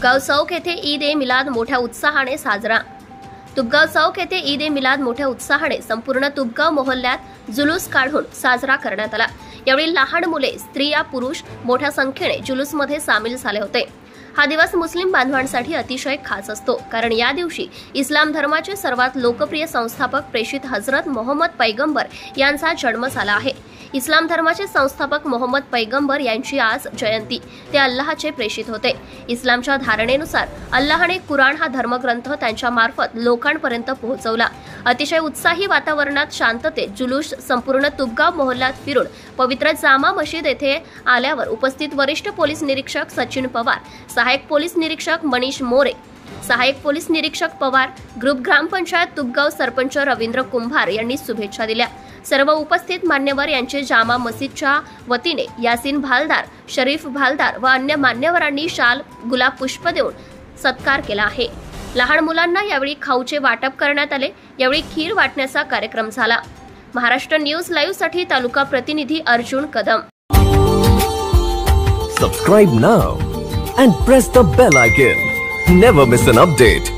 तुपगाव चौक येथे ईद ए मिलाद मोठ्या उत्साहाने साजरा। तुपगाव चौक येथे ईद ए मिलाद मोठ्या उत्साहाने संपूर्ण तुपगाव मोहल्ल्यात जुलूस काढून साजरा करण्यात आला। यावेळी लहान मुले, स्त्रिया, पुरुष मोठ्या संख्येने जुलूसमध्ये सामील झाले होते। हा दिवस मुस्लिम बांधवांसाठी अतिशय खास असतो, कारण या दिवशी इस्लाम धर्माचे सर्वात लोकप्रिय संस्थापक प्रेषित हजरत मोहम्मद पैगंबर यांचा जन्म झाला आहे। इस्लाम धर्माचे संस्थापक मोहम्मद पैगंबर यांची आज जयंती। ते अल्लाहचे प्रेषित होते। इस्लामच्या धारणेनुसार अल्लाहने कुराण हा धर्मग्रंथ त्यांच्या मार्फत लोकांपर्यंत पोहोचवला। अतिशय उत्साही वातावरणात शांततेत जुलूस संपूर्ण तुपगाव मोहल्ल्यात फिरून पवित्र जामा मशीद येथे आल्यावर उपस्थित वरिष्ठ पोलीस निरीक्षक सचिन पवार, सहायक पोलीस निरीक्षक मनीष मोरे, सहायक पोलीस निरीक्षक पवार, ग्रुप ग्रामपंचायत तुपगाव सरपंच रवींद्र कुंभार यांनी शुभेच्छा दिल्या। सर्व उपस्थित मान्यवर यांचे जामा मस्जिदच्या वतीने यासीन भालदार, शरीफ भालदार व अन्य मान्यवरांनी शाल, गुलाब पुष्प देऊन सत्कार केला आहे। लहान मुलांना यावेळी खाऊचे वाटप करण्यात आले। यावेळी खीर वाटण्याचा कार्यक्रम झाला। महाराष्ट्र न्यूज लाईव्ह साठी तालुका प्रतिनिधी Arjun Kadam. Subscribe now and press the bell icon. Never miss an update.